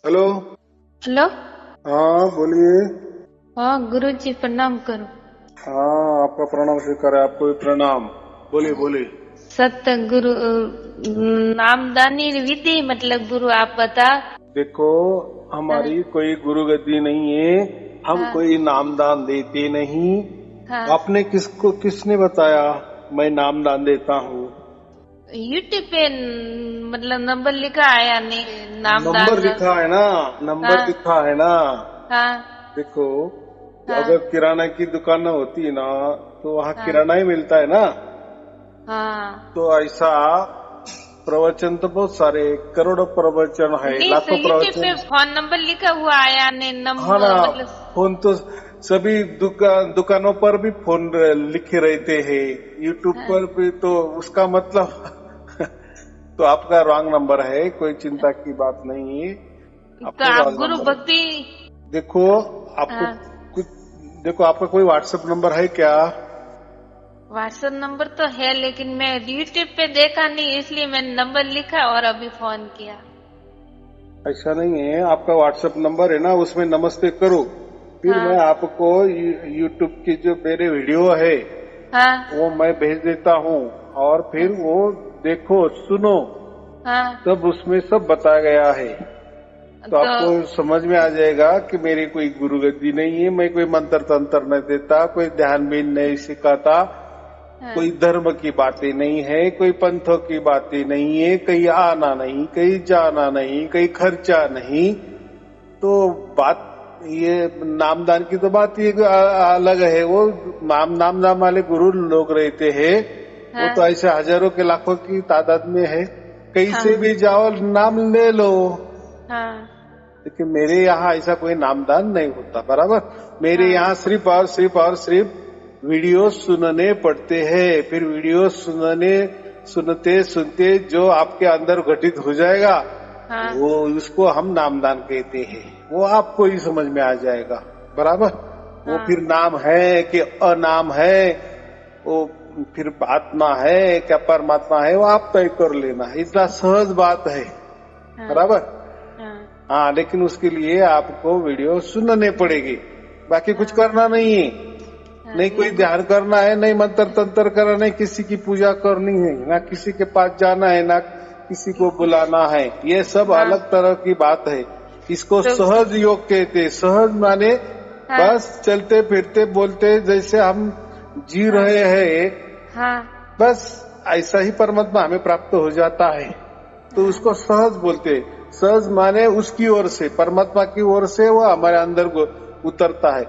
Hello. Hello. हाँ बोलिए। हाँ गुरु जी प्रणाम करो। हाँ आपका प्रणाम स्वीकार है, आपको भी प्रणाम। बोलिए बोलिए। सत्य गुरु नामदानी विधि मतलब गुरु आप बता। देखो, हाँ हमारी कोई गुरु गद्दी नहीं है। हम हाँ कोई नामदान देते नहीं। हाँ। किसने बताया मैं नामदान देता हूँ? यूट्यूब पे मतलब नंबर लिखा आया नहीं नंबर नामदान। लिखा है ना। नंबर हाँ लिखा है ना। हाँ देखो, हाँ अगर किराना की दुकान होती है ना, तो वहाँ हाँ किराना ही मिलता है ना। हाँ। तो ऐसा प्रवचन तो बहुत सारे, करोड़ों प्रवचन है, नहीं तो लाखों यूट्यूब पे प्रवचन। फोन नंबर लिखा हुआ आया नहीं हाँ ना। मतलब। फोन तो सभी दुकानों पर भी फोन लिखे रहते हैं। यूट्यूब हाँ, पर भी, तो उसका मतलब तो आपका रॉन्ग नंबर है, कोई चिंता की बात नहीं है। तो आपको आप रॉन्ग गुरु नंबर है। भक्ति। देखो, आपको हाँ कुछ, देखो आपका कोई व्हाट्सएप नंबर है क्या? व्हाट्सएप नंबर तो है लेकिन मैं यूट्यूब पे देखा नहीं इसलिए मैंने नंबर लिखा और अभी फोन किया। ऐसा नहीं है, आपका व्हाट्सएप नंबर है ना, उसमें नमस्ते करो। फिर मैं हाँ आपको यूट्यूब की जो मेरे वीडियो है हाँ वो मैं भेज देता हूँ। और फिर वो देखो, सुनो। हाँ। तब उसमें सब बताया गया है। तो तो आपको समझ में आ जाएगा कि मेरी कोई गुरु गद्दी नहीं है, मैं कोई मंत्र तंत्र नहीं देता, कोई ध्यान भी नहीं सिखाता, हाँ कोई धर्म की बातें नहीं है, कोई पंथों की बातें नहीं है, कहीं आना नहीं, कहीं जाना नहीं, कहीं खर्चा नहीं। तो बात ये नामदान की तो बात ये अलग है। वो नाम वाले गुरु लोग रहते हैं, वो तो हाँ ऐसे हजारों के लाखों की तादाद में है। कहीं से हाँ भी जाओ नाम ले लो। हाँ लेकिन मेरे यहाँ ऐसा कोई नामदान नहीं होता, बराबर। मेरे हाँ यहाँ सिर्फ वीडियो सुनने पड़ते हैं। फिर वीडियो सुनते सुनते जो आपके अंदर घटित हो जाएगा, हाँ वो उसको हम नामदान कहते हैं। वो आपको ही समझ में आ जाएगा, बराबर। वो हाँ फिर नाम है कि अनाम है, वो फिर आत्मा है क्या परमात्मा है, वो आप तय कर लेना। इतना सहज बात है, हाँ बराबर। हाँ हाँ, लेकिन उसके लिए आपको वीडियो सुनने पड़ेगी, बाकी कुछ हाँ करना नहीं है। हाँ। नहीं कोई ध्यान करना है, नहीं मंत्र तंत्र करना, नहीं किसी की पूजा करनी है, ना किसी के पास जाना है, ना किसी को बुलाना है। ये सब हाँ अलग तरह की बात है। इसको तो सहज योग कहते हैं। सहज माने हाँ बस चलते फिरते बोलते जैसे हम जी हाँ रहे हैं, हाँ बस ऐसा ही परमात्मा हमें प्राप्त हो जाता है। तो हाँ उसको सहज बोलते हैं। सहज माने उसकी ओर से, परमात्मा की ओर से वो हमारे अंदर को उतरता है।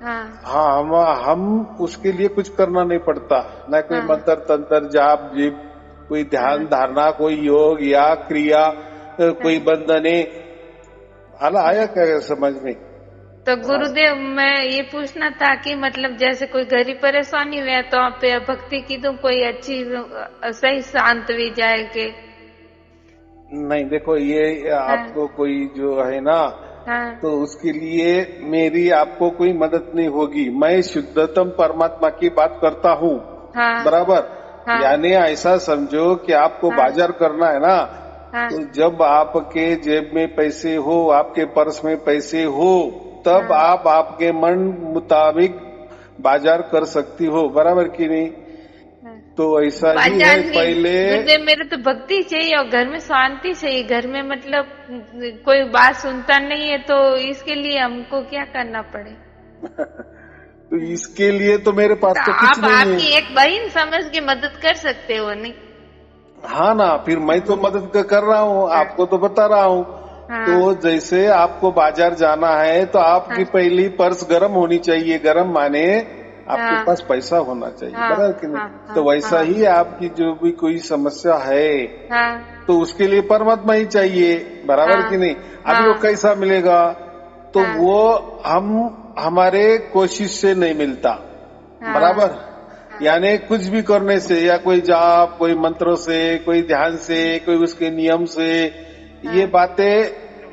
हाँ हाँ, हम उसके लिए कुछ करना नहीं पड़ता, न कोई हाँ मंत्र तंत्र जाप जीप, कोई ध्यान हाँ धारणा, कोई योग या क्रिया, कोई हाँ बंधने। हाला आया हाँ। क्या समझ में? तो हाँ गुरुदेव मैं ये पूछना था कि मतलब जैसे कोई गरीब परेशानी हुआ तो आप पे भक्ति की तो कोई अच्छी सही शांत भी जाए के। नहीं, देखो ये हाँ आपको कोई जो है ना, हाँ तो उसके लिए मेरी आपको कोई मदद नहीं होगी। मैं शुद्धतम परमात्मा की बात करता हूँ, हाँ बराबर। हाँ यानी ऐसा समझो कि आपको हाँ बाजार करना है ना, हाँ तो जब आपके जेब में पैसे हो, आपके पर्स में पैसे हो, तब हाँ आप आपके मन मुताबिक बाजार कर सकती हो, बराबर कि नहीं? हाँ। तो ऐसा ही है बाजार नहीं पहले। गुरुदेव मेरे तो भक्ति चाहिए और घर में शांति चाहिए। घर में मतलब कोई बात सुनता नहीं है तो इसके लिए हमको क्या करना पड़े। तो इसके लिए तो मेरे पास तो तो कुछ आप नहीं है। आपकी एक बहन समझ के मदद कर सकते हो नहीं। हाँ ना, फिर मैं तो मदद कर रहा हूँ, हाँ आपको तो बता रहा हूँ। हाँ तो जैसे आपको बाजार जाना है, तो आपकी हाँ पहली पर्स गर्म होनी चाहिए। गर्म माने आपके हाँ पास पैसा होना चाहिए, हाँ बराबर कि नहीं? हाँ हाँ तो वैसा हाँ ही आपकी जो भी कोई समस्या है, हाँ तो उसके लिए परमात्मा ही चाहिए, बराबर हाँ कि नहीं? अभी वो हाँ कैसा मिलेगा? तो हाँ वो हम हमारे कोशिश से नहीं मिलता, हाँ बराबर। यानी कुछ भी करने से, या कोई जाप, कोई मंत्रों से, कोई ध्यान से, कोई उसके नियम से, ये हाँ बातें,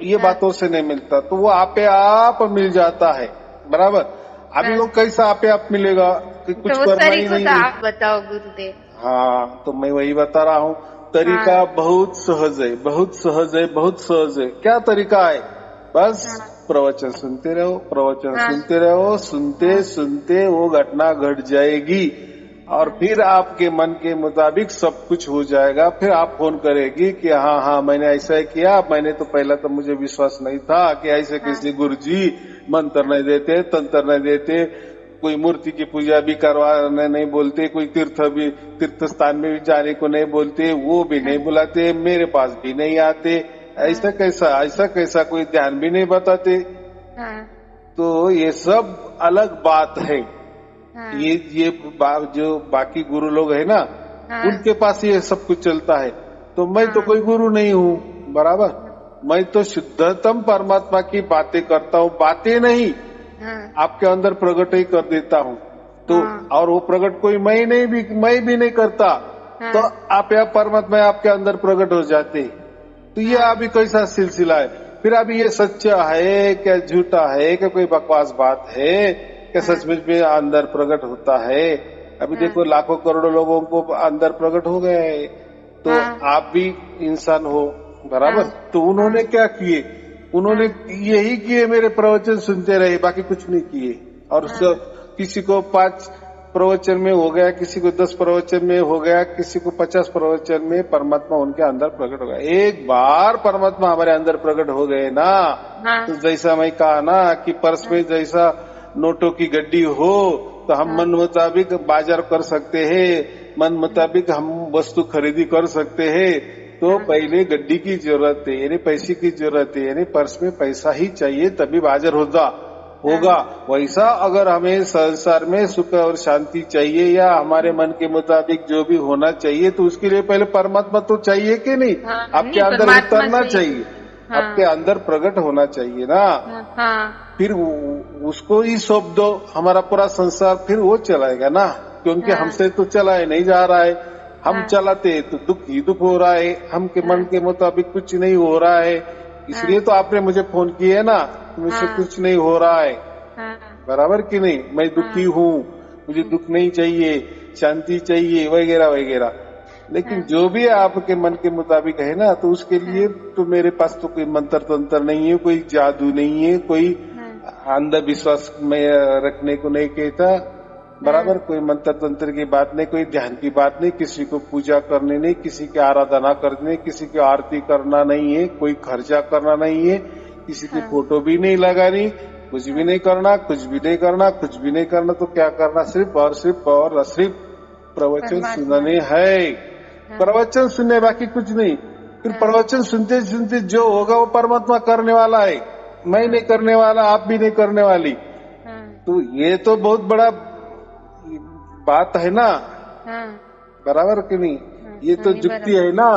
ये हाँ बातों से नहीं मिलता। तो वो आपे आप मिल जाता है, बराबर। अभी वो हाँ। कैसा आपे आप मिलेगा कि कुछ तो उस करना ही तरीको तो नहीं है। आप बताओ गुरुदेव। हाँ, तो मैं वही बता रहा हूँ। हाँ तरीका बहुत सहज है, बहुत सहज है, बहुत सहज है। क्या तरीका है? बस प्रवचन सुनते रहो, प्रवचन सुनते रहो, सुनते सुनते वो घटना घट जाएगी और फिर आपके मन के मुताबिक सब कुछ हो जाएगा। फिर आप फोन करेगी कि हाँ मैंने ऐसा किया, मैंने तो पहला तो मुझे विश्वास नहीं था कि ऐसे कैसे गुरुजी मंत्र नहीं देते, तंत्र नहीं देते, कोई मूर्ति की पूजा भी करवाने नहीं बोलते, कोई तीर्थ स्थान में भी जाने को नहीं बोलते, वो भी नहीं बुलाते, मेरे पास भी नहीं आते, ऐसा कैसा कोई ध्यान भी नहीं बताते। तो ये सब अलग बात है। ये जो बाकी गुरु लोग है ना, उनके पास ये सब कुछ चलता है। तो मैं तो कोई गुरु नहीं हूँ, बराबर। मैं तो शुद्धतम परमात्मा की बातें करता हूँ, बातें नहीं आपके अंदर प्रकट ही कर देता हूँ। तो और वो प्रकट कोई मैं भी नहीं करता, तो आप या परमात्मा आपके अंदर प्रकट हो जाते। तो ये अभी कैसा सिलसिला है? फिर अभी ये सच्चा है क्या झूठा है क्या कोई बकवास बात है क्या सचमुच में अंदर प्रकट होता है? अभी देखो लाखों करोड़ों लोगों को अंदर प्रकट हो गया है, तो आप भी इंसान हो, बराबर। तो उन्होंने क्या किए? उन्होंने यही किए, मेरे प्रवचन सुनते रहे, बाकी कुछ नहीं किए। और किसी को 5 प्रवचन में हो गया, किसी को 10 प्रवचन में हो गया, किसी को 50 प्रवचन में परमात्मा उनके अंदर प्रकट हो गया। एक बार परमात्मा हमारे अंदर प्रकट हो गए ना, तो जैसा मैं कहा ना कि पर्स में जैसा नोटों की गड्डी हो, तो हम मन मुताबिक बाजार कर सकते हैं, मन मुताबिक हम वस्तु खरीदी कर सकते हैं। तो पहले गड्डी की जरूरत है, यानी पैसे की जरूरत है, यानी पर्स में पैसा ही चाहिए तभी बाजार होगा। वैसा अगर हमें संसार में सुख और शांति चाहिए या हमारे मन के मुताबिक जो भी होना चाहिए, तो उसके लिए पहले परमात्मा तो चाहिए कि नहीं? आपके अंदर उतरना चाहिए, आपके अंदर प्रकट होना चाहिए ना। फिर उसको ही सौंप दो हमारा पूरा संसार, फिर वो चलाएगा ना, क्योंकि हमसे तो चलाए नहीं जा रहा है। हम चलाते तो दुख हो रहा है, हमके मन के मुताबिक कुछ नहीं हो रहा है, इसलिए तो आपने मुझे फोन किया है ना, मुझसे कुछ नहीं हो रहा है, बराबर कि नहीं? मैं दुखी हूँ, मुझे दुख नहीं चाहिए, शांति चाहिए, वगैरह वगैरह। लेकिन जो भी आपके मन के मुताबिक है ना, तो उसके लिए तो मेरे पास तो कोई मंत्र तंत्र नहीं है, कोई जादू नहीं है, कोई अंधविश्वास में रखने को नहीं कहता, बराबर। कोई मंत्र तंत्र की बात नहीं, कोई ध्यान की बात नहीं, किसी को पूजा करने नहीं, किसी की आराधना करने, किसी की आरती करना नहीं है, कोई खर्चा करना नहीं है, किसी की फोटो भी नहीं लगानी, कुछ भी नहीं करना, कुछ भी नहीं करना, कुछ भी नहीं करना। तो क्या करना? सिर्फ और सिर्फ प्रवचन सुनने है, प्रवचन सुनने, बाकी कुछ नहीं। फिर प्रवचन सुनते सुनते जो होगा वो परमात्मा करने वाला है, मैं नहीं करने वाला, आप भी नहीं करने वाली। तो ये तो बहुत बड़ा बात है ना, बराबर कि नहीं? ये तो युक्ति है ना,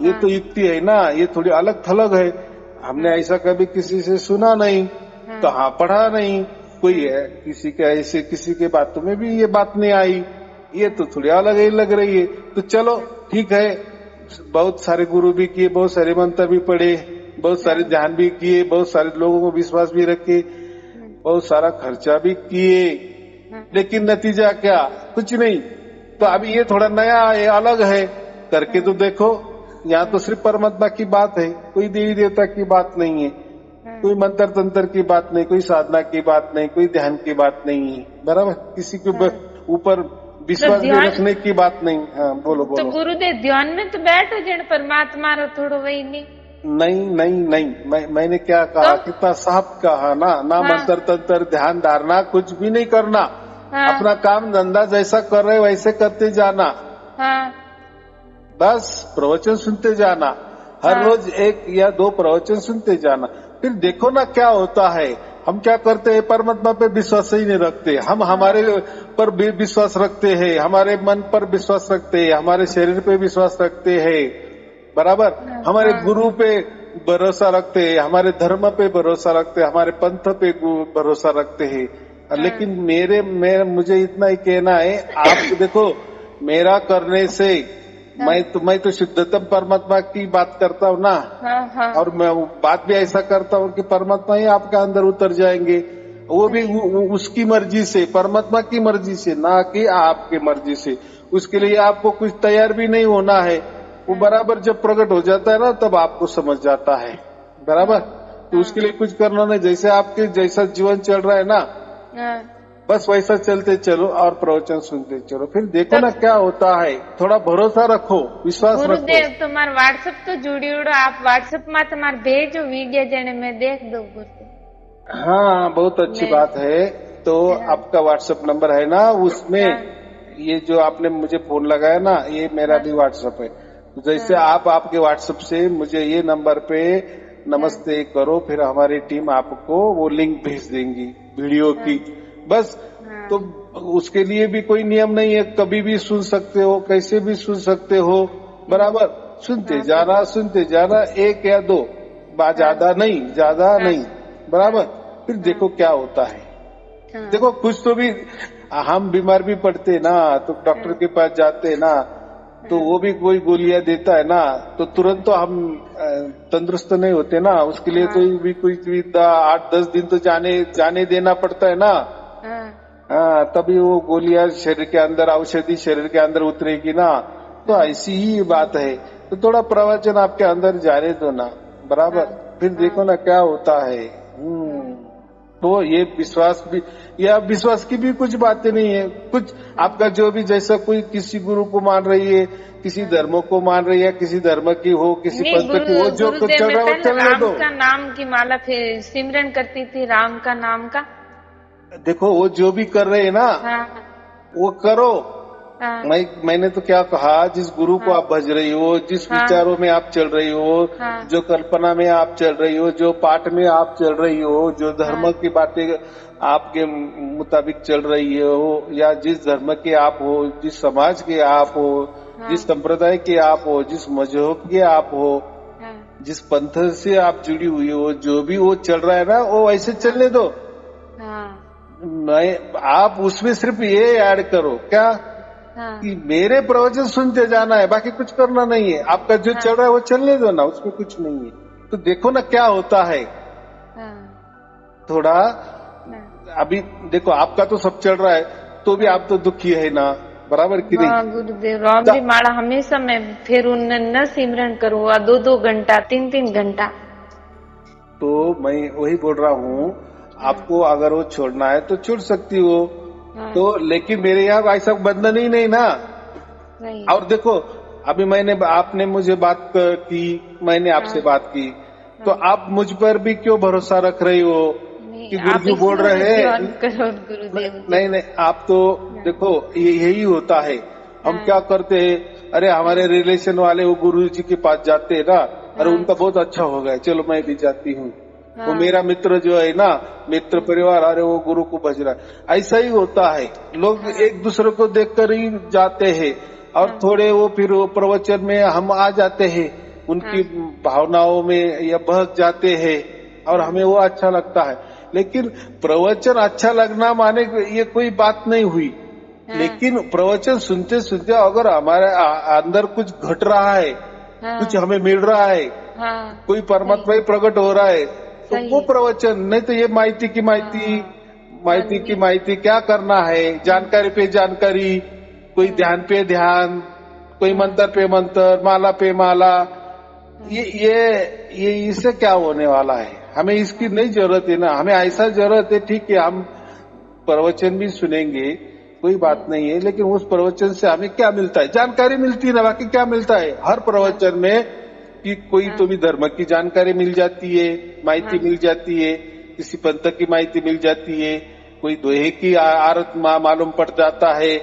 ये तो युक्ति है ना, ये थोड़ी अलग थलग है। हमने ऐसा कभी किसी से सुना नहीं, कहाँ पढ़ा नहीं, कोई है किसी के ऐसे किसी के बातों में भी ये बात नहीं आई, ये तो थोड़ी अलग ही लग रही है। तो चलो ठीक है, बहुत सारे गुरु भी किए, बहुत सारे मंत्र भी पढ़े, बहुत सारे ध्यान भी किए, बहुत सारे लोगों को विश्वास भी रखे, बहुत सारा खर्चा भी किए, लेकिन नतीजा क्या? कुछ नहीं। तो अभी ये थोड़ा नया है, अलग है, करके तो देखो। यहाँ तो सिर्फ परमात्मा की बात है, कोई देवी देवता की बात नहीं है, कोई मंत्र तंत्र की बात नहीं, कोई साधना की बात नहीं, कोई ध्यान की बात नहीं है, बराबर। किसी के ऊपर विश्वास भी रखने की बात नहीं। हाँ बोलो। तो गुरुदेव ध्यान में तो बैठो जन परमात्मा रो थोड़ो वही नहीं। मैंने क्या कहा? तो? कितना साफ कहा ना मंत्र तंत्र ध्यान धारणा कुछ भी नहीं करना। अपना काम धंधा जैसा कर रहे वैसे करते जाना। बस प्रवचन सुनते जाना, हर रोज 1 या 2 प्रवचन सुनते जाना। फिर देखो ना क्या होता है। हम क्या करते हैं? परमात्मा पे विश्वास ही नहीं रखते, हम हमारे पर भी विश्वास रखते हैं, हमारे मन पर विश्वास रखते हैं, हमारे शरीर पे विश्वास रखते हैं, बराबर। हमारे गुरु पे भरोसा रखते हैं, हमारे धर्म पे भरोसा रखते हैं, हमारे पंथ पे भरोसा रखते हैं। लेकिन मुझे इतना ही कहना है, आप देखो मेरा करने से मैं तो शुद्धतम परमात्मा की बात करता हूँ ना। और मैं बात भी ऐसा करता हूँ कि परमात्मा ही आपका अंदर उतर जाएंगे, वो भी उसकी मर्जी से, परमात्मा की मर्जी से, ना कि आपकी मर्जी से। उसके लिए आपको कुछ तैयार भी नहीं होना है, वो बराबर जब प्रकट हो जाता है ना तब आपको समझ जाता है, बराबर। तो उसके लिए कुछ करना नहीं, जैसे आपके जैसा जीवन चल रहा है ना, बस वैसा चलते चलो और प्रवचन सुनते चलो, फिर देखो ना क्या होता है। थोड़ा भरोसा रखो, विश्वास रखो। गुरुदेव तुम्हारा व्हाट्सएप तो जुड़ी उड़ो, आप व्हाट्सएप में तुम्हारे भेजो वीडियो जने मैं देख दो गुरुदेव। हाँ, बहुत अच्छी बात है। तो आपका व्हाट्सएप नंबर है ना, उसमें ये जो आपने मुझे फोन लगाया ना, ये मेरा भी व्हाट्सएप है। तो जैसे आप आपके व्हाट्सएप से मुझे ये नंबर पे नमस्ते करो, फिर हमारी टीम आपको वो लिंक भेज देंगी वीडियो की, बस। तो उसके लिए भी कोई नियम नहीं है, कभी भी सुन सकते हो, कैसे भी सुन सकते हो, बराबर। सुनते जाना, एक या दो बात, ज्यादा नहीं, बराबर। फिर देखो क्या होता है। देखो कुछ तो भी हम बीमार भी पड़ते ना, तो डॉक्टर के पास जाते ना, तो वो भी कोई गोलियां देता है ना, तो तुरंत तो हम तंदुरुस्त नहीं होते ना, उसके लिए कोई 8-10 दिन तो जाने देना पड़ता है ना। हाँ, तभी वो गोलियां शरीर के अंदर, औषधि शरीर के अंदर उतरेगी ना। तो ऐसी ही बात है। तो थोड़ा प्रवचन आपके अंदर जाने दो ना, बराबर। फिर देखो ना क्या होता है। तो ये विश्वास की भी कुछ बातें नहीं है। कुछ आपका जो भी, जैसा कोई किसी गुरु को मान रही है, किसी धर्म को मान रही है, किसी धर्म की हो, किसी पंथ की हो, जो कुछ चल रहा है वो चलने दो। राम का नाम की माला फिर सिमरन करती थी, राम का नाम का। देखो वो जो भी कर रहे हैं ना, वो करो। मैंने तो क्या कहा, जिस गुरु को आप भज रही हो, जिस विचारों में आप चल रही हो, जो कल्पना में आप चल रही हो, जो पाठ में आप चल रही हो, जो धर्म की बातें आपके मुताबिक चल रही हो, या जिस धर्म के आप हो, जिस समाज के आप हो, जिस संप्रदाय के आप हो, जिस मजहब के आप हो, जिस पंथ से आप जुड़ी हुई हो, जो भी वो चल रहा है ना, वो ऐसे चलने दो। आप उसमें सिर्फ ये ऐड करो क्या, कि मेरे प्रवचन सुनते जाना है, बाकी कुछ करना नहीं है। आपका जो चल रहा है वो चलने दो ना, उसमें कुछ नहीं है। तो देखो ना क्या होता है। थोड़ा अभी देखो, आपका तो सब चल रहा है, तो भी आप तो दुखी है ना, बराबर कि नहीं। गुरुदेव राम जी माला हमेशा मैं फिर उन न सिमरन करूँ 2-2 घंटा 3-3 घंटा। तो मैं वही बोल रहा हूँ, आपको अगर वो छोड़ना है तो छोड़ सकती हो, तो लेकिन मेरे यहाँ ऐसा बंधन ही नहीं ना। और देखो अभी आपने मुझे बात की, मैंने आपसे बात की, तो आप मुझ पर भी क्यों भरोसा रख रही हो कि गुरुजी बोल रहे हैं। नहीं, आप तो देखो यही होता है। हम क्या करते हैं, अरे हमारे रिलेशन वाले वो गुरुजी के पास जाते हैं ना, अरे उनका बहुत अच्छा हो गया, चलो मैं भी जाती हूँ। वो मेरा मित्र जो है ना, मित्र परिवार, अरे वो गुरु को भज रहा है। ऐसा ही होता है, लोग एक दूसरे को देखकर ही जाते हैं, और थोड़े वो फिर वो प्रवचन में हम आ जाते हैं, उनकी भावनाओं में या बहक जाते हैं, और हमें वो अच्छा लगता है। लेकिन प्रवचन अच्छा लगना माने ये कोई बात नहीं हुई। लेकिन प्रवचन सुनते सुनते अगर हमारे अंदर कुछ घट रहा है, कुछ हमें मिल रहा है, कोई परमात्मा ही प्रकट हो रहा है, तो वो प्रवचन। नहीं तो ये माहिती की माहिती क्या करना है, जानकारी पे जानकारी, कोई ध्यान पे ध्यान, कोई मंत्र पे मंत्र, माला पे माला, ये इससे क्या होने वाला है। हमें इसकी नहीं जरूरत है ना। हमें ऐसा जरूरत है, ठीक है हम प्रवचन भी सुनेंगे, कोई बात नहीं है, लेकिन उस प्रवचन से हमें क्या मिलता है, जानकारी मिलती है ना, बाकी क्या मिलता है। हर प्रवचन में कि कोई तो भी धर्म की जानकारी मिल जाती है, माहिती मिल जाती है, किसी पंथ की माहिती मिल जाती है, कोई दोहे की आरत मालूम पड़ जाता है,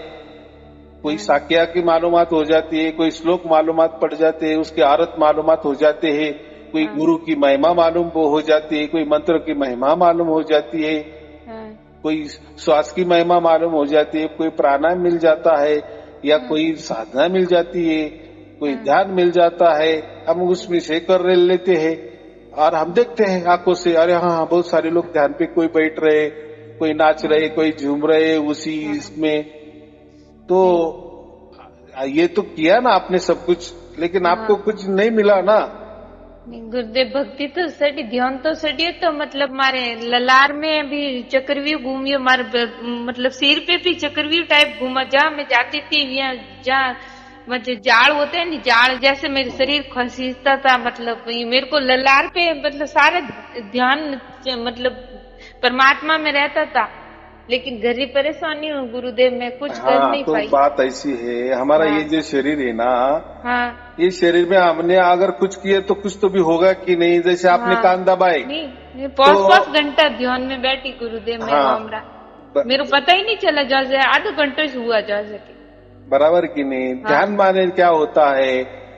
कोई साक्या की मालूमात हो जाती है, कोई श्लोक मालूमात पड़ जाते हैं, उसके आरत मालूमात हो जाते हैं, कोई गुरु की महिमा मालूम हो जाती है, कोई मंत्र की महिमा मालूम हो जाती है, कोई श्वास की महिमा मालूम हो जाती है, कोई प्राणायाम मिल जाता है, या कोई साधना मिल जाती है, कोई ध्यान मिल जाता है। हम उसमें से कर लेते हैं, और हम देखते हैं आंखों से, अरे हाँ बहुत सारे लोग ध्यान पे, कोई बैठ रहे, कोई नाच रहे, कोई झूम रहे उसी इसमें। तो ये तो किया ना आपने सब कुछ, लेकिन आपको कुछ नहीं मिला ना। गुरुदेव भक्ति तो सड़ी, ध्यान तो सड़ी, तो मतलब मारे ललार में भी चक्रव्यूह घूमियो, मारे मतलब सिर पे भी चक्रव्यूह टाइप घूमा। जहाँ मैं जाती थी, जहाँ मुझे जाड़ होते हैं नहीं, जाड़ जैसे मेरे शरीर खसीजता था, मतलब ये मेरे को ललार पे मतलब सारा ध्यान मतलब परमात्मा में रहता था, लेकिन गरीब परेशानी हूँ गुरुदेव, मैं कुछ कर नहीं तो पाई। बात ऐसी है, हमारा हाँ। ये जो शरीर है ना, हाँ ये शरीर में हमने अगर कुछ किए तो कुछ तो भी होगा कि नहीं। जैसे आपने हाँ। कान दबाए नहीं 5 घंटा ध्यान में बैठी गुरुदेव में, हाँ, मेरे को पता ही नहीं चला, जैसे आधा घंटे से हुआ जैसे कि। बराबर कि नहीं। हाँ। ध्यान माने क्या होता है,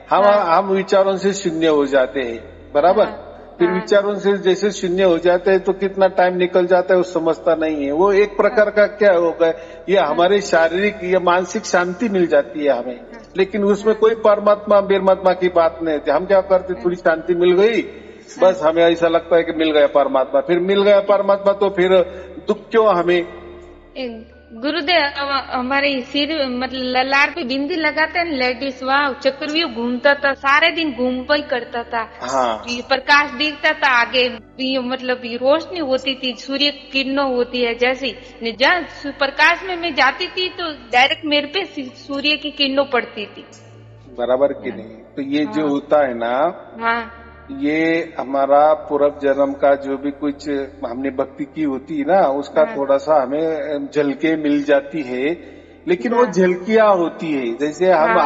हम विचारों से शून्य हो जाते हैं, बराबर। फिर विचारों से जैसे शून्य हो जाते हैं तो कितना टाइम निकल जाता है वो समझता नहीं है। वो एक प्रकार का क्या होगा, ये हमारे शारीरिक या मानसिक शांति मिल जाती है हमें, लेकिन उसमें कोई परमात्मा परमात्मा की बात नहीं होती। हम क्या करते, थोड़ी शांति मिल गई, बस हमें ऐसा लगता है कि मिल गया परमात्मा। फिर मिल गया परमात्मा तो फिर दुख क्यों हमें। गुरुदेव हमारे सिर मतलब ललार पे बिंदी लगाते हैं लेडीज, वहाँ चक्रव्यूह घूमता था, सारे दिन घूम ही करता था। हाँ। ये प्रकाश दिखता था आगे, ये मतलब ये रोशनी होती थी, सूर्य किरणों होती है जैसी, जहाँ प्रकाश में मैं जाती थी तो डायरेक्ट मेरे पे सूर्य की किरणों पड़ती थी, बराबर की नहीं। तो ये जो होता है ना, हाँ ये हमारा पूर्व जन्म का जो भी कुछ हमने भक्ति की होती है ना, उसका थोड़ा सा हमें झलके मिल जाती है, लेकिन वो झलकियां होती है। जैसे हम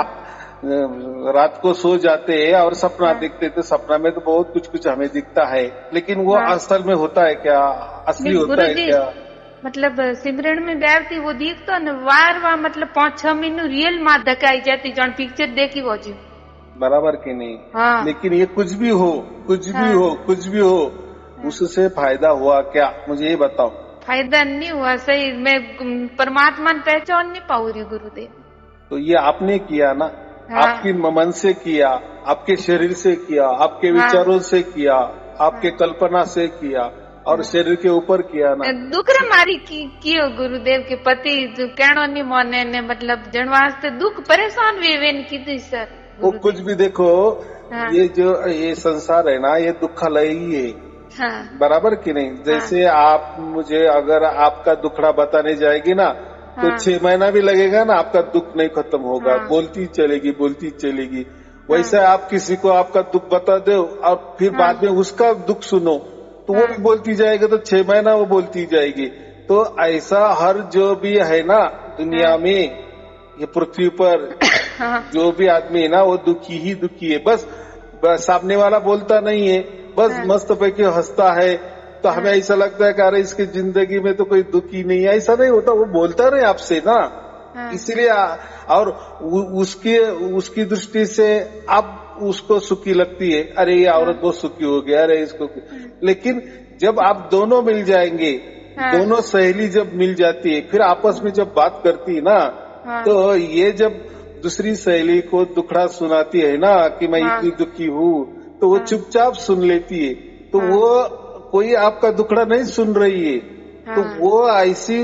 रात को सो जाते हैं और सपना देखते हैं, तो सपना में तो बहुत कुछ कुछ हमें दिखता है, लेकिन वो असल में होता है क्या, असली होता है क्या। मतलब सिमरन में बैठती वो दिखता न वार मतलब 5-6 महीनों रियल माँ धकाई जाती, जौन पिक्चर देखी वो जी, बराबर की नहीं। हाँ। लेकिन ये कुछ भी हो, कुछ भी हो, उससे फायदा हुआ क्या, मुझे ये बताओ। फायदा नहीं हुआ, सही मैं परमात्मा ने पहचान नहीं पाऊ रही गुरुदेव। तो ये आपने किया ना, आपकी मन से किया, आपके शरीर से किया, आपके विचारों से किया, आपके कल्पना से किया, और शरीर के ऊपर किया ना। दुख मारी कियो गुरुदेव के पति कहनो नहीं माने ने, मतलब जन वास्ते दुख परेशान वे की सर। वो कुछ भी देखो, ये जो ये संसार है ना, ये दुखलय ही है, बराबर की नहीं। जैसे आप मुझे अगर आपका दुखड़ा बताने जाएगी ना, तो 6 महीना भी लगेगा ना, आपका दुख नहीं खत्म होगा, बोलती चलेगी। वैसे आप किसी को आपका दुख बता दो और फिर बाद में उसका दुख सुनो, तो वो भी बोलती जाएगी, तो 6 महीना वो बोलती जाएगी। तो ऐसा हर जो भी है ना दुनिया में, ये पृथ्वी पर जो भी आदमी है ना, वो दुखी ही दुखी है। बस सामने वाला बोलता नहीं है, बस मस्त पैकी हंसता है, तो हमें ऐसा लगता है कि अरे इसकी जिंदगी में तो कोई दुखी नहीं है। ऐसा नहीं होता, वो बोलता रहे आपसे ना, इसलिए और उसकी दृष्टि से आप उसको सुखी लगती है, अरे ये औरत बहुत सुखी हो गया, अरे इसको। लेकिन जब आप दोनों मिल जाएंगे, दोनों सहेली जब मिल जाती है, फिर आपस में जब बात करती है ना, तो ये जब दूसरी सहेली को दुखड़ा सुनाती है ना कि मैं इतनी दुखी हूँ, तो वो चुपचाप सुन लेती है। तो वो कोई आपका दुखड़ा नहीं सुन रही है, तो वो ऐसी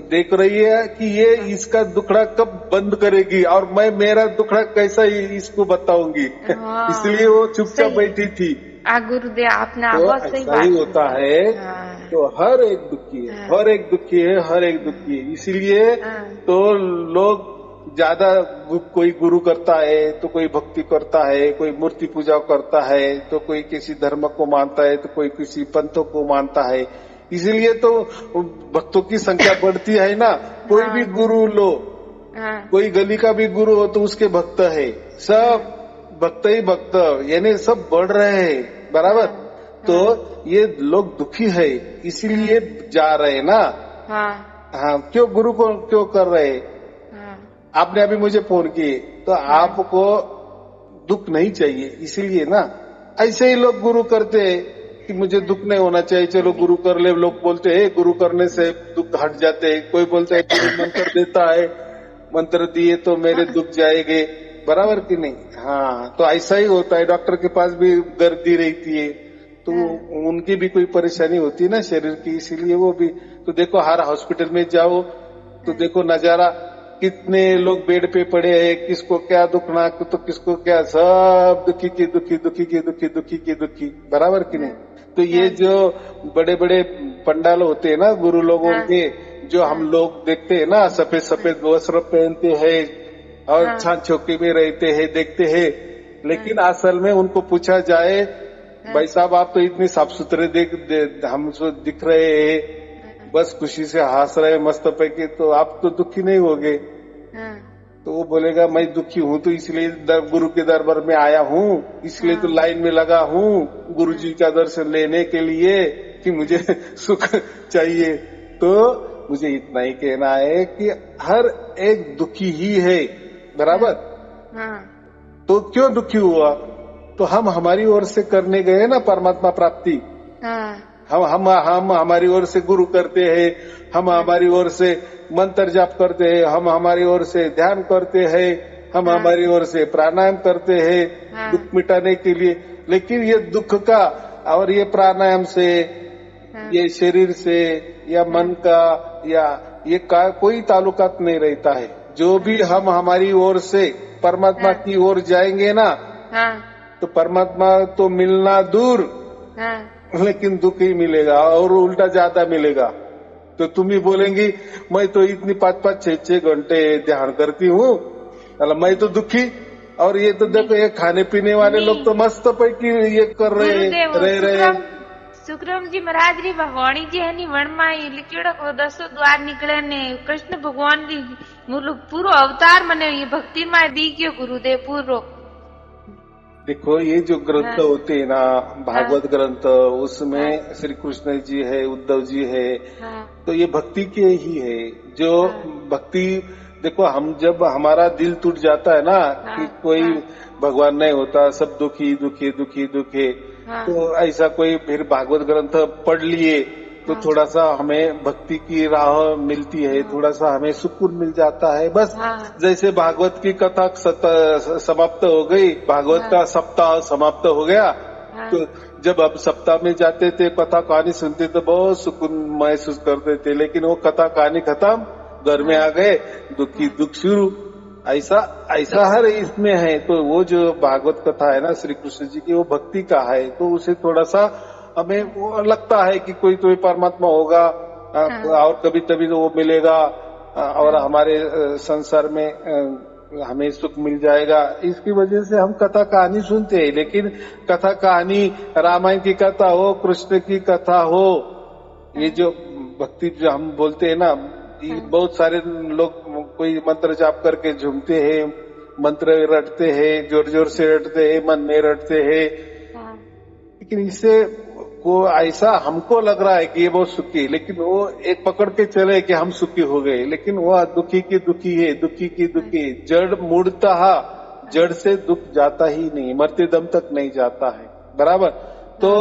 देख रही है कि ये इसका दुखड़ा कब बंद करेगी और मैं मेरा दुखड़ा कैसा इसको बताऊंगी। इसलिए वो चुपचाप बैठी थी। गुरुदेव आपने तो ऐसा ही होता है। तो हर एक दुखी है, हर एक दुखी है। इसीलिए तो लोग ज्यादा, कोई गुरु करता है तो कोई भक्ति करता है, कोई मूर्ति पूजा करता है, तो कोई किसी धर्म को मानता है, तो कोई किसी पंथों को मानता है। इसीलिए तो भक्तों की संख्या बढ़ती है ना। कोई भी गुरु लो, कोई गली का भी गुरु हो तो उसके भक्त है, सब भक्त ही भक्त, यानी सब बढ़ रहे हैं, बराबर। तो ये लोग दुखी है, इसीलिए जा रहे ना। हाँ, क्यों गुरु को क्यों कर रहे। आपने अभी मुझे फोन किए तो आपको दुख नहीं चाहिए, इसीलिए ना। ऐसे ही लोग गुरु करते हैं कि मुझे दुख नहीं होना चाहिए, चलो गुरु कर ले। लोग बोलते हैं गुरु करने से दुख हट जाते हैं। कोई बोलता है गुरु मंत्र देता है, मंत्र दिए तो मेरे दुख जाएंगे, बराबर कि नहीं। हाँ, तो ऐसा ही होता है। डॉक्टर के पास भी गर्दी रहती है, तो उनकी भी कोई परेशानी होती है ना शरीर की, इसीलिए वो भी। तो देखो हर हॉस्पिटल में जाओ तो देखो नजारा, कितने लोग बेड पे पड़े हैं, किसको क्या दुखना तो किसको क्या, सब दुखी, बराबर कि नहीं। तो ये जो बड़े बड़े पंडाल होते हैं ना गुरु लोगों के, जो हम लोग देखते हैं ना, सफेद वस्त्र पहनते हैं, और हाँ। छान चौकी में रहते हैं, देखते हैं, लेकिन असल में उनको पूछा जाए, भाई साहब आप तो इतने साफ सुथरे हमको दिख रहे हैं, बस खुशी से हंस रहे मस्त पैकी, तो आप तो दुखी नहीं होगे? हाँ। तो वो बोलेगा मैं दुखी हूँ तो इसलिए गुरु के दरबार में आया हूँ, इसलिए तो लाइन में लगा हूँ गुरु जी का दर्शन लेने के लिए कि मुझे सुख चाहिए। तो मुझे इतना ही कहना है कि हर एक दुखी ही है, बराबर? हाँ। तो क्यों दुखी हुआ? तो हम हमारी ओर से करने गए ना परमात्मा प्राप्ति। हाँ। हम हमारी ओर से गुरु करते हैं, हम हमारी ओर से मंत्र जाप करते हैं, हम हमारी ओर से ध्यान करते हैं, हम हमारी ओर से प्राणायाम करते हैं दुख मिटाने के लिए। लेकिन ये दुख का और ये प्राणायाम से, ये शरीर से या मन का या ये कोई ताल्लुकात नहीं रहता है। जो भी हम हमारी ओर से परमात्मा की ओर जाएंगे ना, तो परमात्मा तो मिलना दूर, लेकिन दुख ही मिलेगा और उल्टा ज्यादा मिलेगा। तो तुम ही बोलेंगी मैं तो इतनी 5-5, 6-6 घंटे ध्यान करती हूँ, मैं तो दुखी, और ये तो देखो ये खाने पीने वाले लोग तो मस्त पैकी ये कर रहे सुखराम जी महाराज री वाणी जी है नी वणमा लिखियोड़ा को 10 द्वार निकले ने कृष्ण भगवान री पूरो अवतार मने ये भक्ति में दी क्यों गुरुदेव पूरो। देखो ये जो ग्रंथ होते हैं ना, भागवत ग्रंथ, उसमें श्री कृष्ण जी है, उद्धव जी है, तो ये भक्ति के ही है। जो भक्ति, देखो हम जब हमारा दिल टूट जाता है ना कि कोई भगवान नहीं होता, सब दुखी दुखी दुखी दुखी, तो ऐसा कोई फिर भागवत ग्रंथ पढ़ लिए तो थोड़ा सा हमें भक्ति की राह मिलती है, थोड़ा सा हमें सुकून मिल जाता है। बस जैसे भागवत की कथा समाप्त हो गई, भागवत का सप्ताह समाप्त हो गया, तो जब अब सप्ताह में जाते थे कथा कहानी सुनते तो बहुत सुकून महसूस करते थे, लेकिन वो कथा कहानी खत्म, घर में आ गए दुख शुरू। ऐसा हर इसमें है। तो वो जो भागवत कथा है ना श्री कृष्ण जी की, वो भक्ति का है, तो उसे थोड़ा सा हमें वो लगता है कि कोई तो परमात्मा होगा और कभी कभी तो वो मिलेगा और हमारे संसार में हमें सुख मिल जाएगा। इसकी वजह से हम कथा कहानी सुनते हैं, लेकिन कथा कहानी रामायण की कथा हो, कृष्ण की कथा हो, ये जो भक्ति जो हम बोलते हैं ना, बहुत सारे लोग कोई मंत्र जाप करके झूमते हैं, मंत्र रटते हैं, जोर जोर से रटते हैं, मन में रटते हैं, लेकिन इससे वो ऐसा हमको लग रहा है कि ये बहुत सुखी, लेकिन वो एक पकड़ के चले कि हम सुखी हो गए, लेकिन वो दुखी की दुखी है, दुखी की दुखी। जड़ मुड़ता जड़ से दुख जाता ही नहीं, मरते दम तक नहीं जाता है, बराबर? तो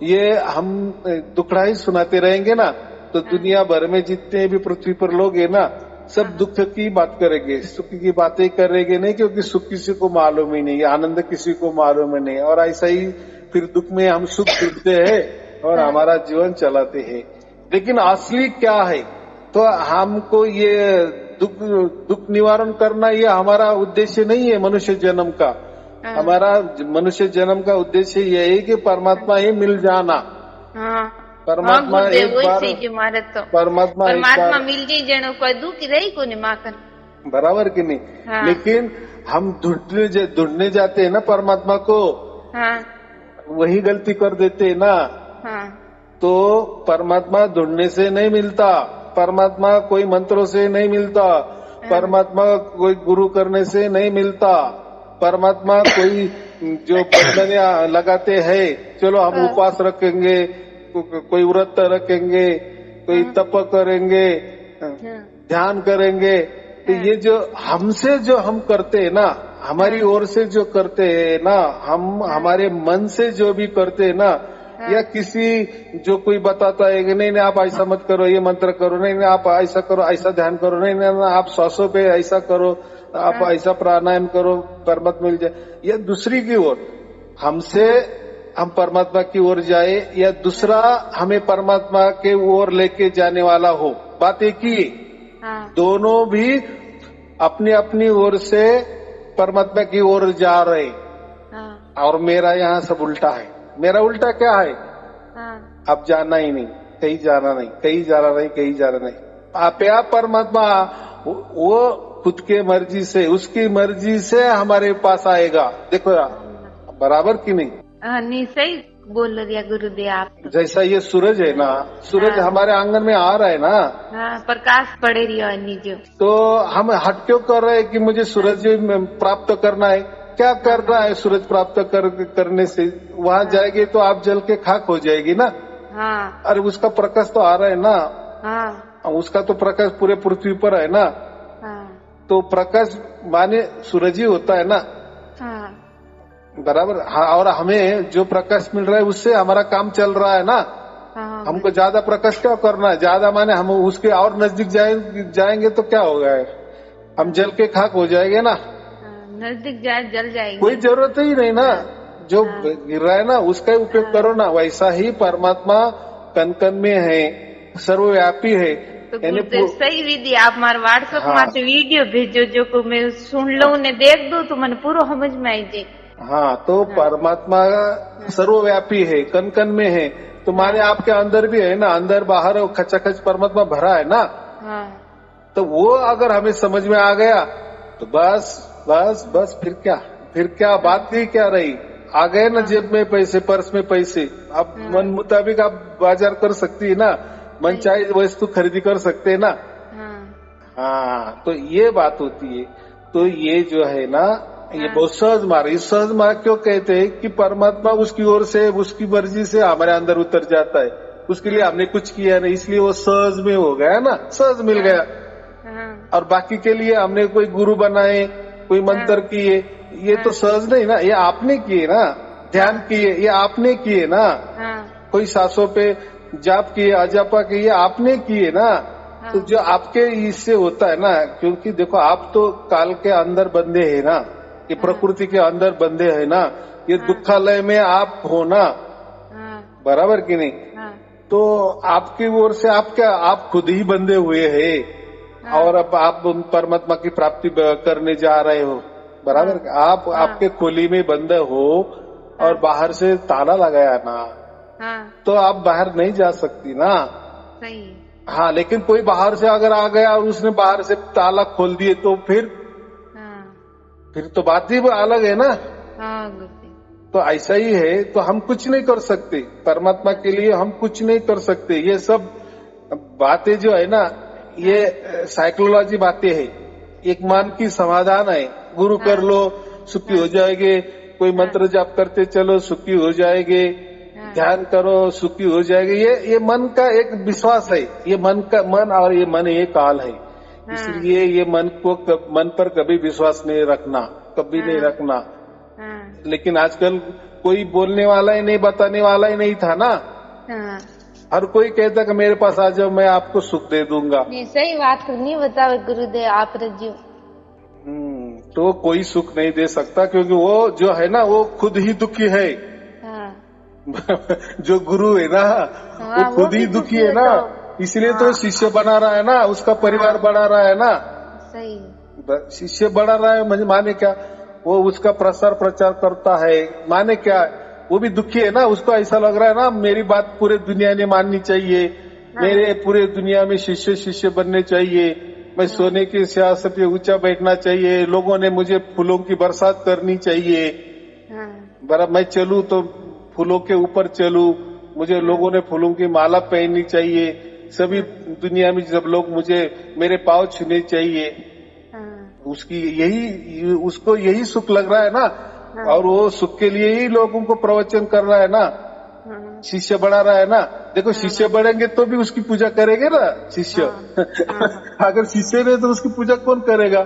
ये हम दुखड़ा ही सुनाते रहेंगे ना, तो दुनिया भर में जितने भी पृथ्वी पर लोग है ना, सब दुख की बात करेंगे, सुख की बातें करेंगे नहीं, क्योंकि सुख किसी को मालूम ही नहीं, आनंद किसी को मालूम ही नहीं। और ऐसा ही फिर दुख में हम सुख ढूंढते हैं और हमारा जीवन चलाते हैं। लेकिन असली क्या है? तो हमको ये दुख निवारण करना ये हमारा उद्देश्य नहीं है मनुष्य जन्म का। हमारा मनुष्य जन्म का उद्देश्य ये है कि परमात्मा ही मिल जाना। परमात्मा एक बार परमात्मा मिल जाए जनो कोई दुख रही को नहीं माखन, बराबर कि नहीं? लेकिन हम ढूंढने जाते हैं ना परमात्मा को, वही गलती कर देते हैं ना। तो परमात्मा ढूंढने से नहीं मिलता, परमात्मा कोई मंत्रों से नहीं मिलता, परमात्मा कोई गुरु करने से नहीं मिलता, परमात्मा कोई जो बंधन लगाते हैं, चलो हम उपवास रखेंगे, कोई व्रत रखेंगे, कोई तप करेंगे, ध्यान करेंगे, तो ये जो हमसे जो हम करते हैं ना, हमारी ओर से जो करते हैं ना, हम हमारे मन से जो भी करते हैं ना, या किसी जो कोई बताता है कि नहीं आप ऐसा मत करो, ये मंत्र करो, नहीं आप ऐसा करो, ऐसा ध्यान करो, नहीं आप श्वासों पे ऐसा करो, आप ऐसा प्राणायाम करो, परमात्मा मिल जाए, या दूसरी की ओर हमसे हम परमात्मा की ओर जाए, या दूसरा हमें परमात्मा के ओर लेके जाने वाला हो, बात एक ही। दोनों भी अपनी अपनी ओर से परमात्मा की ओर जा रहे, और मेरा यहाँ सब उल्टा है। मेरा उल्टा क्या है? अब जाना ही नहीं, कहीं जाना नहीं, कहीं जाना नहीं, कहीं जाना नहीं। आप परमात्मा वो खुद के मर्जी से, उसकी मर्जी से हमारे पास आएगा। देखो बराबर कि नहीं? नहीं, सही बोल रहे गुरुदेव आप तो। जैसा ये सूरज है ना, सूरज हमारे आंगन में आ रहा है ना, प्रकाश पड़े रही है जो, तो हम हट क्यों कर रहे हैं कि मुझे सूरज प्राप्त करना है? क्या करना है सूरज प्राप्त करने से? वहाँ जाएगी तो आप जल के खाक हो जाएगी ना। हाँ। अरे उसका प्रकाश तो आ रहा है ना। हाँ। उसका तो प्रकाश पूरे पृथ्वी पर है ना। हाँ। तो प्रकाश माने सूरज ही होता है ना। हाँ। बराबर। हाँ, और हमें जो प्रकाश मिल रहा है उससे हमारा काम चल रहा है ना। हाँ। हमको ज्यादा प्रकाश क्या करना है? ज्यादा माने हम उसके और नजदीक जाएंगे तो क्या होगा? हम जल के खाक हो जाएंगे ना। नजदीक जाए जल जाएंगे। कोई जरूरत ही नहीं ना। जो गिर रहा है ना उसका उपयोग करो ना। वैसा ही परमात्मा कन कन में है, सर्वव्यापी है। तो सही विधि आप मारे व्हाट्सएप में वीडियो भेजो जो को मैं सुन लूं ने देख दू तो मैंने पूरा समझ में आई जे। हाँ, तो परमात्मा सर्वव्यापी है, कन कन में है। तो माने आपके अंदर भी है ना, अंदर बाहर खचाखच परमात्मा भरा है ना। तो वो अगर हमें समझ में आ गया तो बस बस बस फिर क्या बात ही क्या रही? आ गए ना जेब में पैसे, पर्स में पैसे, अब मन मुताबिक आप बाजार कर सकती है ना, मन चाहे वस्तु खरीदी कर सकते है ना। हाँ, तो ये बात होती है। तो ये जो है ना, ये बहुत सहज मार्ग। इस सहज मार्ग क्यों कहते हैं कि परमात्मा उसकी ओर से, उसकी मर्जी से हमारे अंदर उतर जाता है। उसके लिए हमने कुछ किया नहीं, इसलिए वो सहज में हो गया ना, सहज मिल गया। और बाकी के लिए हमने कोई गुरु बनाए, कोई मंत्र किए, ये तो सहज नहीं ना, ये आपने किए ना। ध्यान किए, ये आपने किए ना। कोई सांसों पे जाप किए, अजापा किए, आपने किए ना। तो जो आपके इससे होता है ना, क्योंकि देखो आप तो काल के अंदर बंधे है ना, ये प्रकृति के अंदर बंधे है ना, ये दुखालय में आप हो ना। बराबर कि नहीं? तो आपकी ओर से आप खुद ही बंधे हुए हैं। और अब आप परमात्मा की प्राप्ति करने जा रहे हो। बराबर। आप आपके खोली में बंद हो और बाहर से ताला लगाया ना, तो आप बाहर नहीं जा सकती ना। सही। हाँ, लेकिन कोई बाहर से अगर आ गया और उसने बाहर से ताला खोल दिए तो फिर तो बात ही अलग है ना। तो ऐसा ही है। तो हम कुछ नहीं कर सकते, परमात्मा के लिए हम कुछ नहीं कर सकते। ये सब बातें जो है ना, ये साइकोलॉजी बातें है। एक मन की समाधान है। गुरु कर लो सुखी हो जाएंगे, कोई मंत्र जाप करते चलो सुखी हो जाएंगे, ध्यान करो सुखी हो जाएंगे। ये मन का एक विश्वास है। ये मन और ये मन एक काल है। इसलिए ये मन पर कभी विश्वास नहीं रखना, कभी नहीं रखना। लेकिन आजकल कोई बोलने वाला ही नहीं, बताने वाला ही नहीं था ना। हर कोई कहता कि मेरे पास आ जाओ, मैं आपको सुख दे दूंगा। नहीं, सही बात नहीं बताओ गुरुदेव आप रजियो। तो कोई सुख नहीं दे सकता, क्योंकि वो जो है ना वो खुद ही दुखी है। जो गुरु है ना वो खुद ही दुखी है ना, इसलिए तो शिष्य बना रहा है ना, उसका परिवार बढ़ा रहा है ना। सही। शिष्य बढ़ा रहा है माने क्या? वो उसका प्रसार प्रचार करता है, माने क्या? वो भी दुखी है ना। उसको ऐसा लग रहा है ना मेरी बात पूरे दुनिया ने माननी चाहिए, मेरे पूरे दुनिया में शिष्य बनने चाहिए, मैं सोने के सिंहासन पे ऊंचा बैठना चाहिए, लोगों ने मुझे फूलों की बरसात करनी चाहिए। बराबर। मैं चलूं तो फूलों के ऊपर चलूं, मुझे लोगों ने फूलों की माला पहननी चाहिए, सभी दुनिया में जब लोग मुझे मेरे पाँव छूने चाहिए। उसको यही सुख लग रहा है ना। और वो सुख के लिए ही लोगों को प्रवचन कर रहा है ना, शिष्य बढ़ा रहा है ना। देखो शिष्य बढ़ेंगे तो भी उसकी पूजा करेंगे ना शिष्य। अगर शिष्य नहीं तो उसकी पूजा कौन करेगा?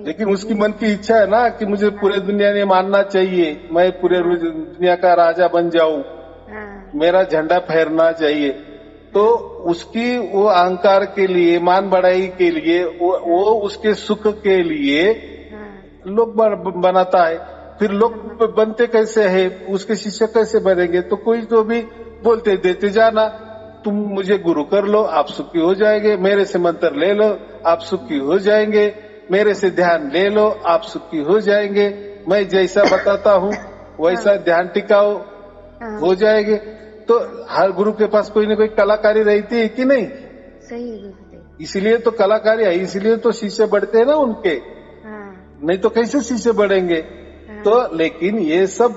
लेकिन उसकी मन की इच्छा है ना कि मुझे पूरे दुनिया ने मानना चाहिए, मैं पूरे दुनिया का राजा बन जाऊं, मेरा झंडा फहरना चाहिए। तो उसकी वो अहंकार के लिए, मान बढ़ाई के लिए, वो उसके सुख के लिए लोग बनाता है। फिर लोग बनते कैसे है? उसके शिष्य कैसे बनेंगे? तो कोई तो भी बोलते देते जाना, तुम मुझे गुरु कर लो आप सुखी हो जाएंगे, मेरे से मंत्र ले लो आप सुखी हो जाएंगे, मेरे से ध्यान ले लो आप सुखी हो जाएंगे, मैं जैसा बताता हूँ वैसा ध्यान टिकाओ हो जाएंगे। तो हर गुरु के पास कोई न कोई कलाकारी रहती है कि नहीं? सही। इसीलिए तो कलाकारी है, इसीलिए तो शीशे बढ़ते हैं ना उनके, नहीं तो कैसे शीशे बढ़ेंगे। तो लेकिन ये सब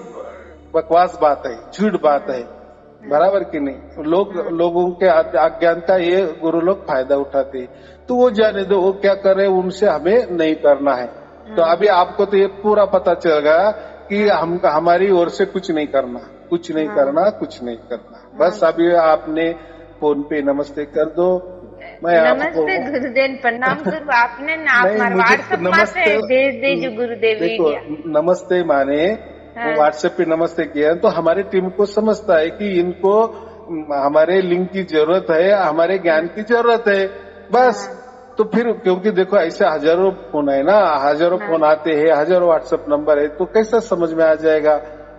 बकवास बात है, झूठ बात है, बराबर कि नहीं। लोगों के अज्ञानता ये गुरु लोग फायदा उठाते हैं, तो वो जाने दो, वो क्या करे, उनसे हमें नहीं करना है। तो अभी आपको तो ये पूरा पता चल गया कि हमारी ओर से कुछ नहीं करना, कुछ नहीं करना, कुछ नहीं करना। बस अभी आपने फोन पे नमस्ते कर दो, मैं नमस्ते गुरुदेव, प्रणाम करूँ आपने ना, आप व्हाट्सएप में भेज दीजिए गुरुदेव। देखो नमस्ते माने व्हाट्सएप पे नमस्ते किया तो हमारी टीम को समझता है कि इनको हमारे लिंक की जरूरत है, हमारे ज्ञान की जरूरत है, बस। तो फिर क्योंकि देखो ऐसे हजारों फोन है ना, हजारों फोन आते हैं, हजारों व्हाट्सएप नंबर है, तो कैसा समझ में आ जाएगा,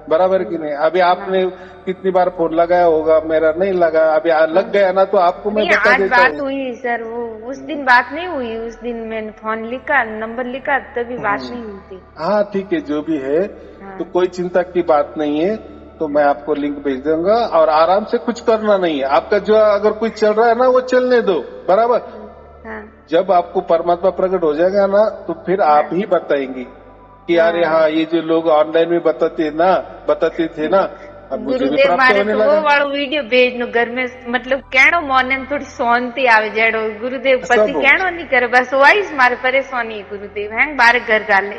बराबर कि नहीं। अभी आपने कितनी बार फोन लगाया होगा, मेरा नहीं लगा, अभी लग गया ना तो आपको मैं बता देता हूँ। बात हुई सर, वो उस दिन बात नहीं हुई, उस दिन मैंने फोन लिखा, नंबर लिखा, तभी बात नहीं हुई थी। हाँ ठीक है, जो भी है तो कोई चिंता की बात नहीं है। तो मैं आपको लिंक भेज दूंगा और आराम से, कुछ करना नहीं है आपका। जो अगर कुछ चल रहा है ना वो चलने दो, बराबर। जब आपको परमात्मा प्रकट हो जाएगा ना तो फिर आप ही बताएंगी कि अरे हाँ ये जो लोग ऑनलाइन में बताते थे ना, अब मुझे भी प्राप्त होने लगा। वो वालो वीडियो भेजनो घर में, मतलब कहनो मोने थोड़ी शांति आवे जेड़ो गुरुदेव पति कहनो नहीं करे, बस वही मारे परेशानी है गुरुदेव है बारे घर गाले।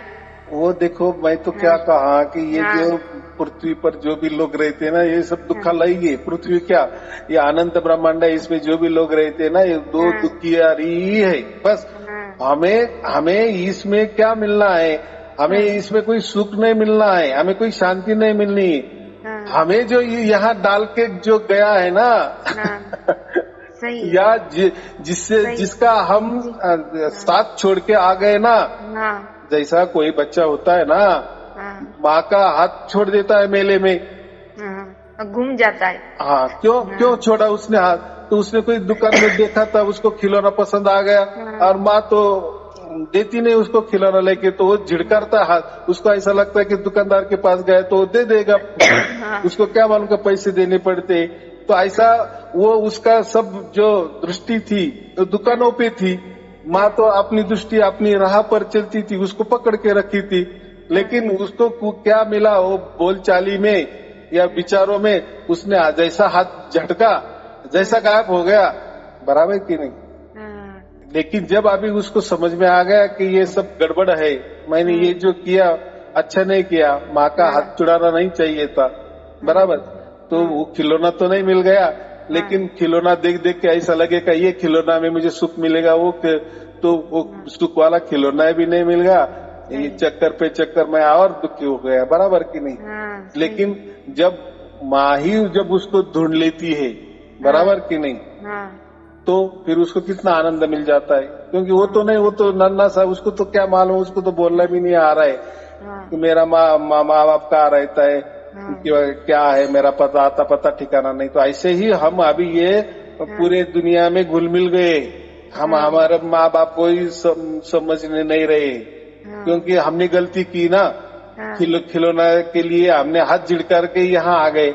वो देखो मैं तो क्या कहा कि ये जो पृथ्वी पर जो भी लोग रहते हैं ना, ये सब दुखालय है। पृथ्वी क्या, ये अनंत ब्रह्मांड है, इसमें जो भी लोग रहते हैं ना, ये दो दुखियारी है, बस। हमें इसमें क्या मिलना है, हमें इसमें कोई सुख नहीं मिलना है, हमें कोई शांति नहीं मिलनी है। हमें जो यहाँ डाल के जो गया है ना या जिसका हम साथ छोड़ के आ गए ना, जैसा कोई बच्चा होता है ना, माँ का हाथ छोड़ देता है मेले में, घूम जाता है। हाँ, क्यों छोड़ा उसने हाथ, तो उसने कोई दुकान में देखा था, उसको खिलौना पसंद आ गया और माँ तो देती नहीं उसको खिलौना लेके, तो वो झिड़कारता हाथ, उसको ऐसा लगता है कि दुकानदार के पास गए तो वो दे देगा, उसको क्या मालूम का पैसे देने पड़ते। तो ऐसा वो उसका सब जो दृष्टि थी तो दुकानों पे थी, माँ तो अपनी दृष्टि अपनी राह पर चलती थी, उसको पकड़ के रखी थी। लेकिन उसको क्या मिला, वो बोलचाली में या विचारों में उसने जैसा हाथ झटका, जैसा गायब हो गया, बराबर की नहीं। लेकिन जब अभी उसको समझ में आ गया कि ये सब गड़बड़ है, मैंने ये जो किया अच्छा नहीं किया, माँ का हाथ छुड़ाना नहीं चाहिए था, बराबर। तो वो खिलौना तो नहीं मिल गया, लेकिन खिलौना देख देख के ऐसा लगेगा ये खिलौना में मुझे सुख मिलेगा, तो वो सुख वाला खिलौना भी नहीं मिल गया, ये चक्कर पे चक्कर में और दुखी हो गया, बराबर की नहीं। लेकिन जब माँ ही जब उसको ढूंढ लेती है, बराबर की नहीं, तो फिर उसको कितना आनंद मिल जाता है। क्योंकि वो तो नहीं, वो तो नन्ना सा, उसको तो क्या मालूम, उसको तो बोलना भी नहीं आ रहा है कि मेरा माँ बाप कहाँ रहता है, क्या है मेरा पता ठिकाना नहीं। तो ऐसे ही हम अभी ये पूरे दुनिया में घुल मिल गए, हम हमारे माँ बाप को ही समझने नहीं रहे, क्योंकि हमने गलती की ना, खिलौना के लिए हमने हाथ झिड़कार के यहाँ आ गए।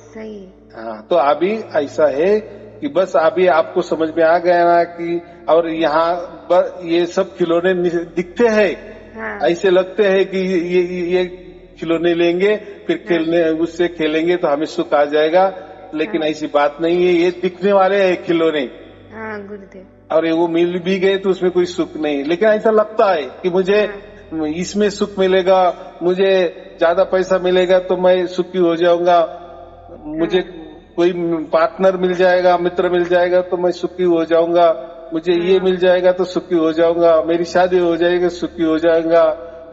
सही। हाँ, तो अभी ऐसा है कि बस अभी आपको समझ में आ गया ना कि, और यहाँ ये सब खिलौने दिखते हैं, ऐसे लगते हैं कि ये खिलौने लेंगे फिर उससे खेलेंगे तो हमें सुख आ जाएगा, लेकिन ऐसी बात नहीं है। ये दिखने वाले हैं खिलौने, गुरुदेव, और वो मिल भी गए तो उसमें कोई सुख नहीं। लेकिन ऐसा लगता है कि मुझे इसमें सुख मिलेगा, मुझे ज्यादा पैसा मिलेगा तो मैं सुखी हो जाऊंगा, मुझे कोई पार्टनर मिल जाएगा, मित्र मिल जाएगा तो मैं सुखी हो जाऊंगा, मुझे ये मिल जाएगा तो सुखी हो जाऊंगा, मेरी शादी हो जाएगी सुखी हो जाएगा,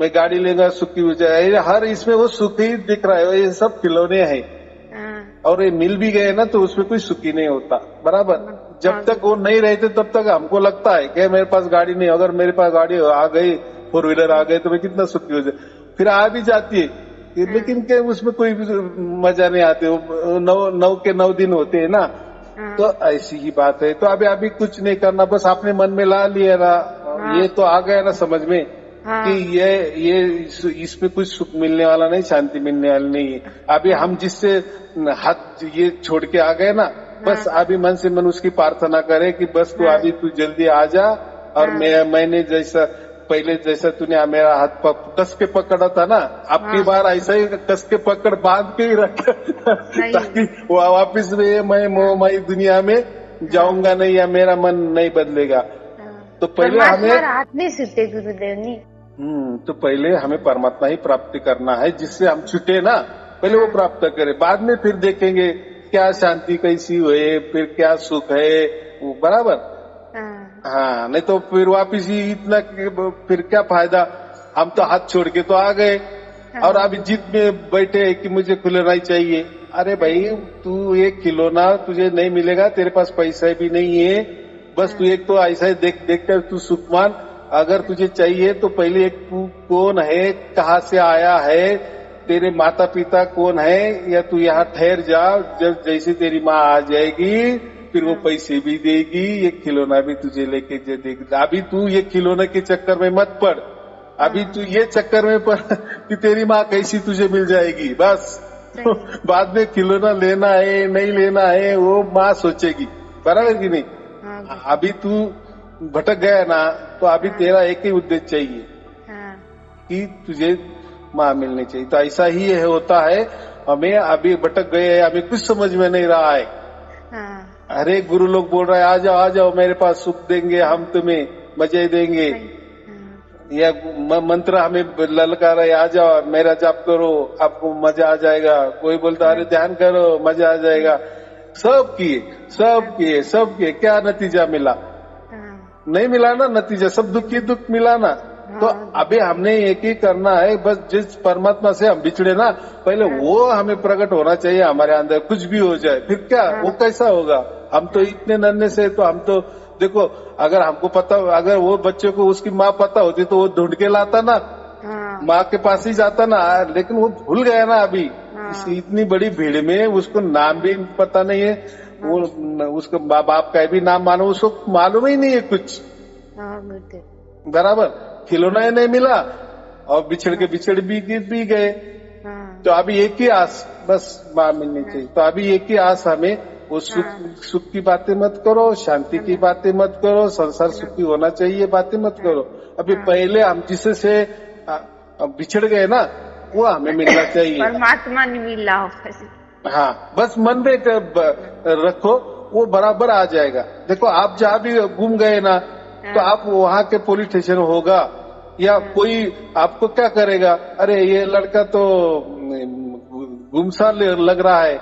मैं गाड़ी लेगा सुखी हो जाएगा। हर इसमें वो सुख ही दिख रहा है, ये सब खिलौने हैं। और ये मिल भी गए ना तो उसमें कोई सुखी नहीं होता, बराबर। जब तक वो नहीं रहते तब तक हमको लगता है कि मेरे पास गाड़ी नहीं, अगर मेरे पास गाड़ी आ गई, 4 व्हीलर आ गई तो मैं कितना सुखी हो जाए। फिर आ भी जाती है, लेकिन क्या उसमें कोई मजा नहीं आते, 9 के 9 दिन होते हैं ना। तो ऐसी ही बात है। तो अभी कुछ नहीं करना, बस अपने मन में ला लिया ना, ये तो आ गया ना समझ में कि ये इसमें कुछ सुख मिलने वाला नहीं, शांति मिलने वाली नहीं है। अभी हम जिससे हाथ ये छोड़ के आ गए ना, बस अभी मन से मन उसकी प्रार्थना करे कि बस तू अभी तू जल्दी आ जा। और मैंने जैसा पहले जैसा तूने मेरा हाथ कस के पकड़ा था ना, अब की बार ऐसा ही कस के पकड़ बांध के ही रख ताकि वापिस मैं मोहमयी दुनिया में जाऊंगा नहीं या मेरा मन नहीं बदलेगा। तो पहले हमें हाथ नहीं छूटे गुरुदेव ने। तो पहले हमें परमात्मा ही प्राप्ति करना है, जिससे हम छूटे ना, पहले वो प्राप्त करें, बाद में फिर देखेंगे क्या शांति कैसी हुए, फिर क्या सुख है, वो बराबर। हाँ, नहीं तो फिर वापिस ही इतना फिर क्या फायदा। हम तो हाथ छोड़ के तो आ गए और अभी जिद में बैठे कि मुझे खिलौना ही चाहिए। अरे भाई तू एक खिलौना तुझे नहीं मिलेगा, तेरे पास पैसा भी नहीं है, बस तू एक तो ऐसा ही देख कर तू सुख मान। अगर तुझे चाहिए तो पहले एक तू कौन है, कहाँ से आया है, तेरे माता पिता कौन है, या तू यहाँ ठहर जा, जब जैसे तेरी माँ आ जाएगी फिर वो पैसे भी देगी, ये खिलौना भी तुझे लेके देगी। अभी तू ये खिलौने के चक्कर में मत पड़, अभी तू ये चक्कर में पड़ कि तेरी माँ कैसी तुझे मिल जाएगी, बस। तो बाद में खिलौना लेना है नहीं लेना है वो माँ सोचेगी, बराबर की नहीं। अभी तू भटक गया ना, तो अभी तेरा एक ही उद्देश्य चाहिए कि तुझे माँ मिलनी चाहिए। तो ऐसा ही होता है, हमें अभी भटक गए, हमें कुछ समझ में नहीं रहा है। अरे गुरु लोग बोल रहे हैं आ जाओ मेरे पास, सुख देंगे हम तुम्हें, मजे देंगे, या मंत्र हमें ललकार रहे आ जाओ मेरा जाप करो आपको मजा आ जाएगा। कोई बोलता अरे ध्यान करो मजा आ जाएगा। सब किए, क्या नतीजा मिला? नहीं मिला ना नतीजा, सब दुख मिला ना। तो अभी हमने एक ही करना है, बस जिस परमात्मा से हम बिछड़े ना, पहले वो हमें प्रकट होना चाहिए हमारे अंदर, कुछ भी हो जाए फिर क्या, वो कैसा होगा। हम तो इतने नन्हे से, तो हम तो देखो, अगर हमको पता, अगर वो बच्चे को उसकी माँ पता होती तो वो ढूंढ के लाता ना, माँ के पास ही जाता ना, लेकिन वो भूल गया ना अभी। इतनी बड़ी भीड़ में उसको नाम भी पता नहीं है, वो उसको बाप का भी नाम मानो, उसको मालूम ही नहीं है कुछ, बराबर। खिलौना ही नहीं मिला और बिछड़ भी गए। तो अभी एक ही आस, बस माँ मिलनी चाहिए। तो अभी एक ही आस हमें, वो सुख की बातें मत करो, शांति की बातें मत करो, संसार सुखी होना चाहिए बातें मत करो। अभी पहले हम जिससे बिछड़ गए ना, वो हमें मिलना चाहिए, परमात्मा ने मिला हो। हाँ, बस मन में रखो, वो बराबर आ जाएगा। देखो आप जहाँ भी घूम गए ना, तो आप वहाँ के पुलिस स्टेशन होगा या कोई आपको क्या करेगा, अरे ये लड़का तो गुमसार लग रहा है,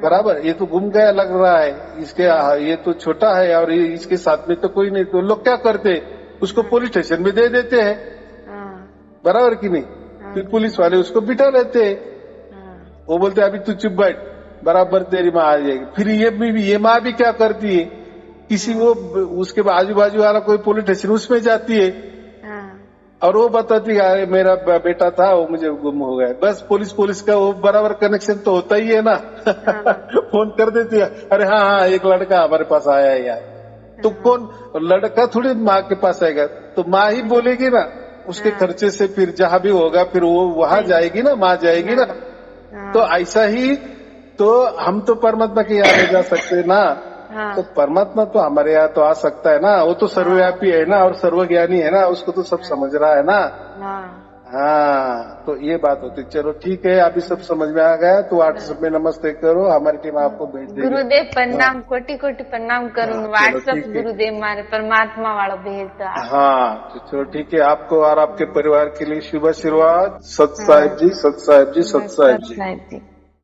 बराबर, ये तो गुम गया लग रहा है, इसके ये तो छोटा है और इसके साथ में तो कोई नहीं। तो लोग क्या करते, उसको पुलिस स्टेशन में दे देते हैं, बराबर की नहीं। फिर पुलिस वाले उसको बिठा लेते हैं, वो बोलते अभी तू चुप बैठ, बराबर तेरी माँ आ जाएगी। फिर ये माँ भी क्या करती है, किसी वो उसके आजू बाजू वाला कोई पुलिस स्टेशन उसमें जाती है और वो बताती है मेरा बेटा था वो मुझे गुम हो गया। बस पुलिस का वो बराबर कनेक्शन तो होता ही है ना। फोन कर देती है, अरे हाँ एक लड़का हमारे पास आया है यार। तो कौन लड़का थोड़ी माँ के पास आएगा, तो माँ ही बोलेगी ना, उसके खर्चे से फिर जहाँ भी होगा फिर वो वहां जाएगी ना, माँ जाएगी ना। तो ऐसा ही तो हम तो परमात्मा के यहाँ ले जा सकते ना। तो परमात्मा तो हमारे यहाँ तो आ सकता है ना, वो तो सर्वव्यापी है ना और सर्वज्ञानी है ना, उसको तो सब समझ रहा है ना। हाँ, तो ये बात होती। चलो ठीक है, अभी सब समझ में आ गया। तो व्हाट्सएप में नमस्ते करो, हमारी टीम आपको भेज देगी। गुरुदेव प्रणाम, कोटि प्रणाम करूँ। व्हाट्सएप गुरुदेव मारे परमात्मा वाला भेजता। हाँ, तो चलो ठीक है, आपको और आपके परिवार के लिए शुभ आशीर्वाद। सत साहिब जी, सत साहिब जी, सत साहिब जी।